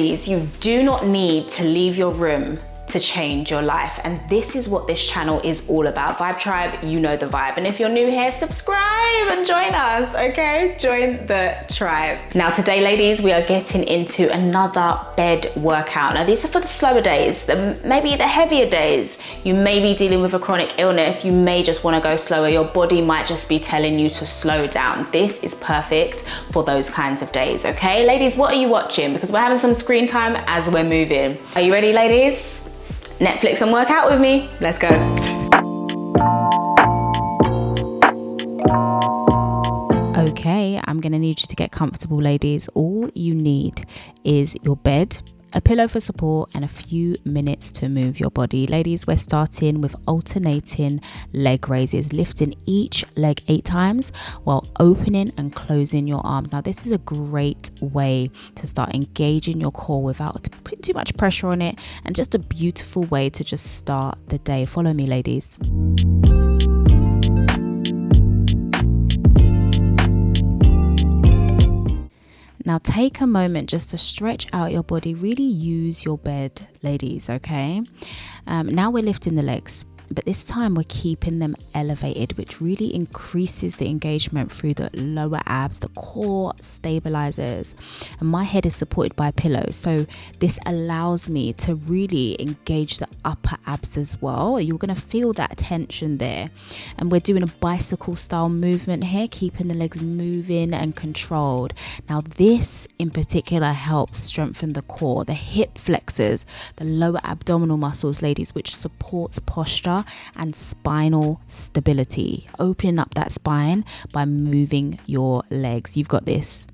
ladies, you do not need to leave your room to change your life. And this is what this channel is all about. Vibe Tribe, you know the vibe. And if you're new here, subscribe and join us, okay? Join the tribe. Now today, ladies, we are getting into another bed workout. Now these are for the slower days, maybe the heavier days. You may be dealing with a chronic illness. You may just want to go slower. Your body might just be telling you to slow down. This is perfect for those kinds of days, okay? Ladies, what are you watching? Because we're having some screen time as we're moving. Are you ready, ladies? Netflix and work out with me. Let's go. Okay, I'm gonna need you to get comfortable, ladies. All you need is your bed, a pillow for support, and a few minutes to move your body. Ladies, we're starting with alternating leg raises, lifting each leg 8 times while opening and closing your arms. Now, this is a great way to start engaging your core without putting too much pressure on it, and just a beautiful way to just start the day. Follow me, ladies. Now take a moment just to stretch out your body, really use your bed, ladies, okay? Now we're lifting the legs, but this time we're keeping them elevated, which really increases the engagement through the lower abs, the core stabilizers. And my head is supported by a pillow, so this allows me to really engage the upper abs as well. You're going to feel that tension there. And we're doing a bicycle style movement here, keeping the legs moving and controlled. Now this in particular helps strengthen the core, the hip flexors, the lower abdominal muscles, ladies, which supports posture and spinal stability. Opening up that spine by moving your legs. You've got this.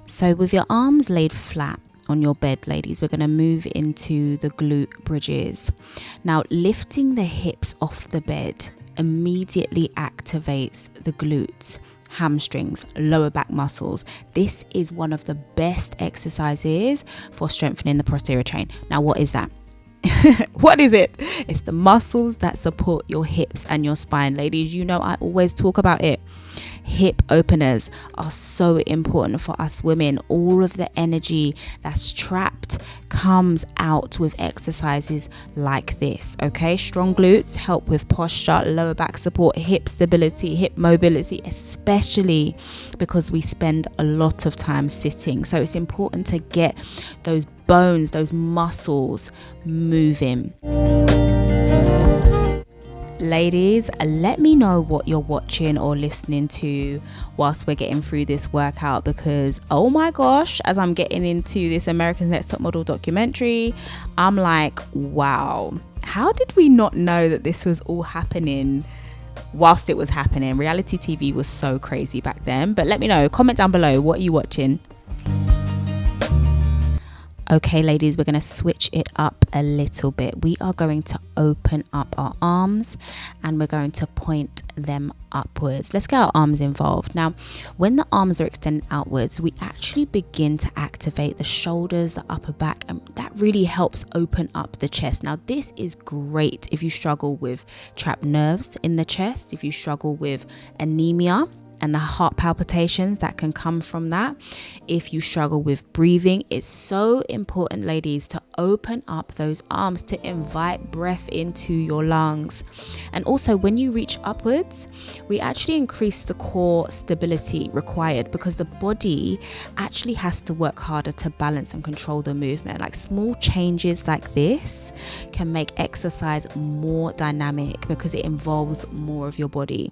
So with your arms laid flat on your bed, ladies, we're going to move into the glute bridges. Now, lifting the hips off the bed immediately activates the glutes, hamstrings, lower back muscles. This is one of the best exercises for strengthening the posterior chain. Now, what is that? What is it? It's the muscles that support your hips and your spine, ladies. You know I always talk about it. Hip openers are so important for us women. All of the energy that's trapped comes out with exercises like this, okay? Strong glutes help with posture, lower back support, hip stability, hip mobility, especially because we spend a lot of time sitting. So it's important to get those bones, those muscles moving. Ladies, let me know what you're watching or listening to whilst we're getting through this workout, because oh my gosh, as I'm getting into this America's Next Top Model documentary, I'm like, wow, how did we not know that this was all happening whilst it was happening? Reality TV was so crazy back then. But let me know, comment down below, what are you watching? Okay, ladies, we're going to switch it up a little bit. We are going to open up our arms and we're going to point them upwards. Let's get our arms involved. Now, when the arms are extended outwards, we actually begin to activate the shoulders, the upper back, and that really helps open up the chest. Now, this is great if you struggle with trapped nerves in the chest, if you struggle with anemia and the heart palpitations that can come from that. If you struggle with breathing, it's so important, ladies, to open up those arms to invite breath into your lungs. And also when you reach upwards, we actually increase the core stability required, because the body actually has to work harder to balance and control the movement. Like small changes like this can make exercise more dynamic because it involves more of your body.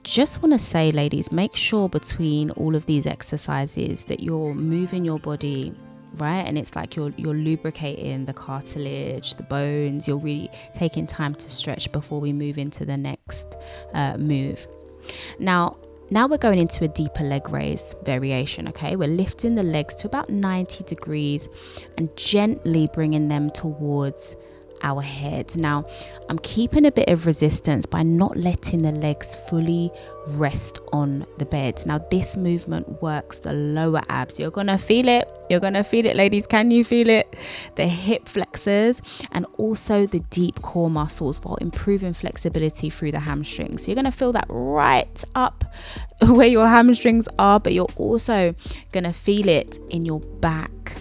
Just want to say, ladies, make sure between all of these exercises that you're moving your body right? And it's like you're lubricating the cartilage, the bones. You're really taking time to stretch before we move into the next move. Now we're going into a deeper leg raise variation. Okay, we're lifting the legs to about 90 degrees and gently bringing them towards our head. Now I'm keeping a bit of resistance by not letting the legs fully rest on the bed. Now this movement works the lower abs. You're gonna feel it, ladies. Can you feel it? The hip flexors and also the deep core muscles, while improving flexibility through the hamstrings. So you're gonna feel that right up where your hamstrings are, but you're also gonna feel it in your back,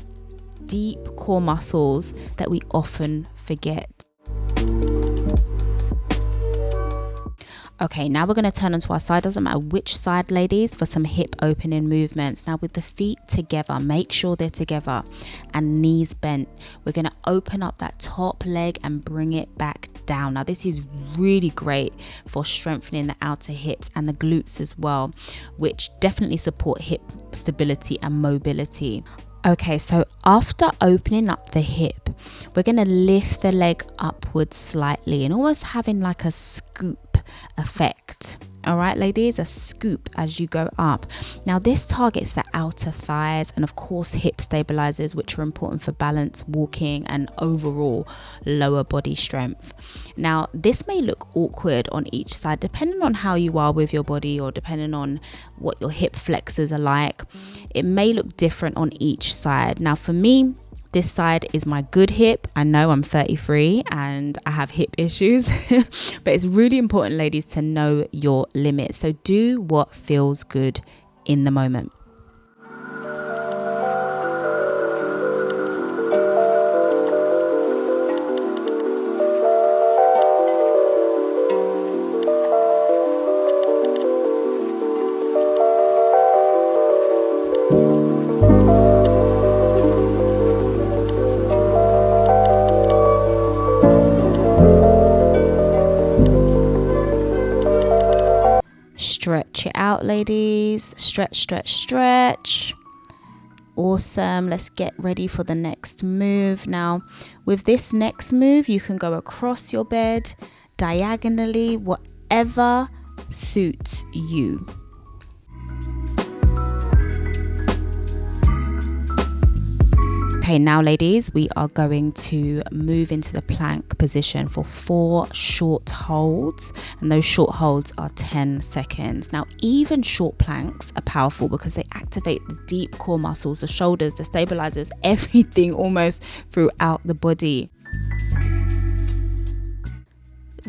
deep core muscles that we often forget. Okay, now we're going to turn onto our side. Doesn't matter which side, ladies, for some hip opening movements. Now with the feet together, make sure they're together and knees bent. We're going to open up that top leg and bring it back down. Now this is really great for strengthening the outer hips and the glutes as well, which definitely support hip stability and mobility. Okay, so after opening up the hip, we're going to lift the leg upwards slightly and almost having like a scoop effect. All right, ladies, a scoop as you go up. Now this targets the outer thighs and of course hip stabilizers, which are important for balance, walking and overall lower body strength. Now this may look awkward on each side depending on how you are with your body or depending on what your hip flexors are like. It may look different on each side. Now for me, this side is my good hip. I know I'm 33 and I have hip issues, but it's really important, ladies, to know your limits. So do what feels good in the moment. Stretch it out, ladies. Stretch, stretch, stretch. Awesome. Let's get ready for the next move. Now, with this next move, you can go across your bed, diagonally, whatever suits you. Okay, now ladies, we are going to move into the plank position for 4 short holds, and those short holds are 10 seconds. Now, even short planks are powerful because they activate the deep core muscles, the shoulders, the stabilizers, everything almost throughout the body.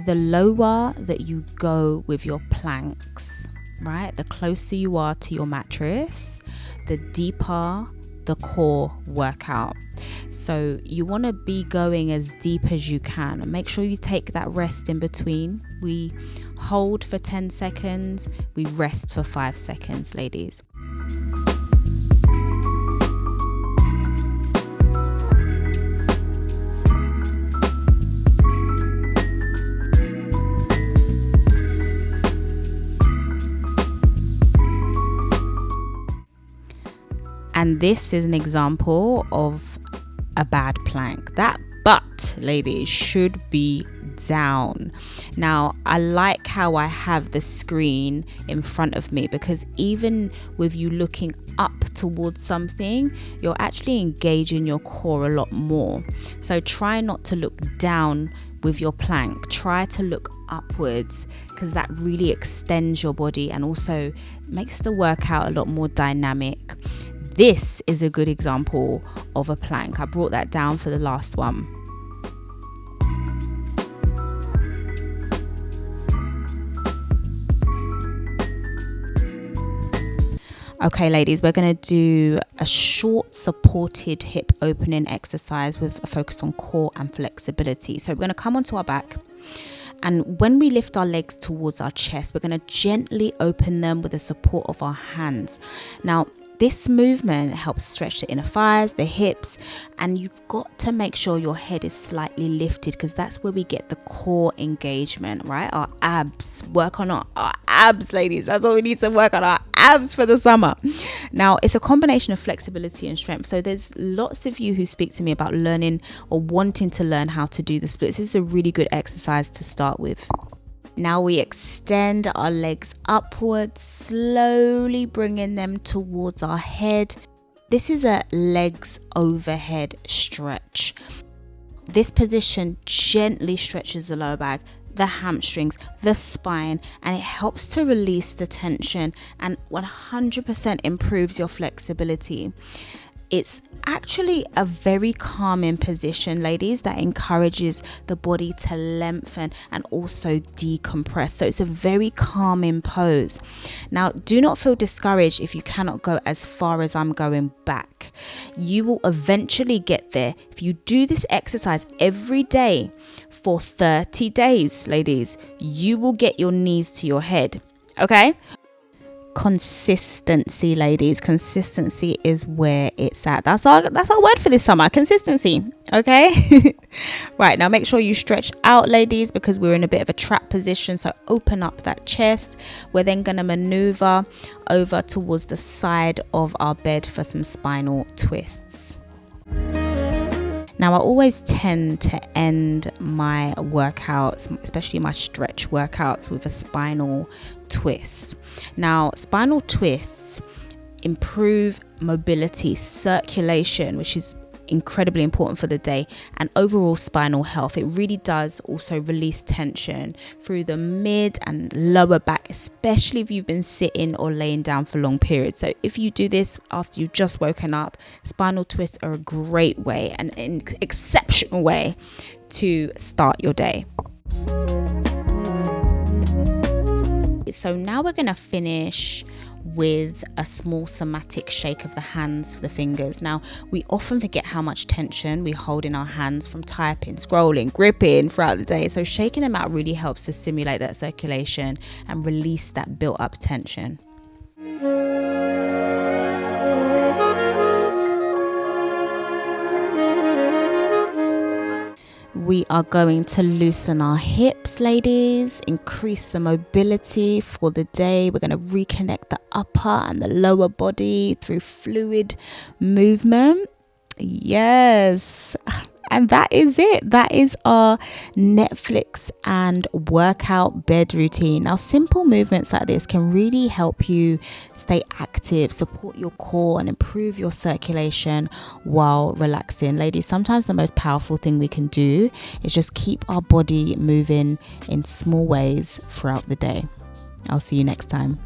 The lower that you go with your planks, right, the closer you are to your mattress, the deeper the core workout. So you want to be going as deep as you can and make sure you take that rest in between. We hold for 10 seconds, we rest for 5 seconds, ladies. And this is an example of a bad plank. That butt, ladies, should be down. Now, I like how I have the screen in front of me because even with you looking up towards something, you're actually engaging your core a lot more. So try not to look down with your plank. Try to look upwards because that really extends your body and also makes the workout a lot more dynamic. This is a good example of a plank. I brought that down for the last one. Okay, ladies, we're going to do a short supported hip opening exercise with a focus on core and flexibility. So we're going to come onto our back. And when we lift our legs towards our chest, we're going to gently open them with the support of our hands. Now, this movement helps stretch the inner thighs, the hips, and you've got to make sure your head is slightly lifted because that's where we get the core engagement, right? Our abs. Work on our abs, ladies. That's what we need to work on, our abs for the summer. Now, it's a combination of flexibility and strength. So there's lots of you who speak to me about learning or wanting to learn how to do the splits. This is a really good exercise to start with. Now we extend our legs upwards, slowly bringing them towards our head. This is a legs overhead stretch. This position gently stretches the lower back, the hamstrings, the spine, and it helps to release the tension and 100% improves your flexibility. It's actually a very calming position, ladies, that encourages the body to lengthen and also decompress. So it's a very calming pose. Now, do not feel discouraged if you cannot go as far as I'm going back. You will eventually get there. If you do this exercise every day for 30 days, ladies, you will get your knees to your head. Okay? Consistency, ladies. Consistency is where it's at. That's our word for this summer. Consistency. Okay. Right, now make sure you stretch out, ladies, because we're in a bit of a trap position. So open up that chest. We're then going to maneuver over towards the side of our bed for some spinal twists. Now, I always tend to end my workouts, especially my stretch workouts, with a spinal twist. Now, spinal twists improve mobility, circulation, which is incredibly important for the day, and overall spinal health. It really does also release tension through the mid and lower back, especially if you've been sitting or laying down for long periods. So if you do this after you've just woken up, spinal twists are a great way and an exceptional way to start your day. So now we're going to finish with a small somatic shake of the hands, the fingers. Now, we often forget how much tension we hold in our hands from typing, scrolling, gripping throughout the day. So shaking them out really helps to stimulate that circulation and release that built up tension. We are going to loosen our hips, ladies, increase the mobility for the day. We're going to reconnect the upper and the lower body through fluid movement. Yes. And that is it. That is our Netflix and workout bed routine. Now, simple movements like this can really help you stay active, support your core, and improve your circulation while relaxing. Ladies, sometimes the most powerful thing we can do is just keep our body moving in small ways throughout the day. I'll see you next time.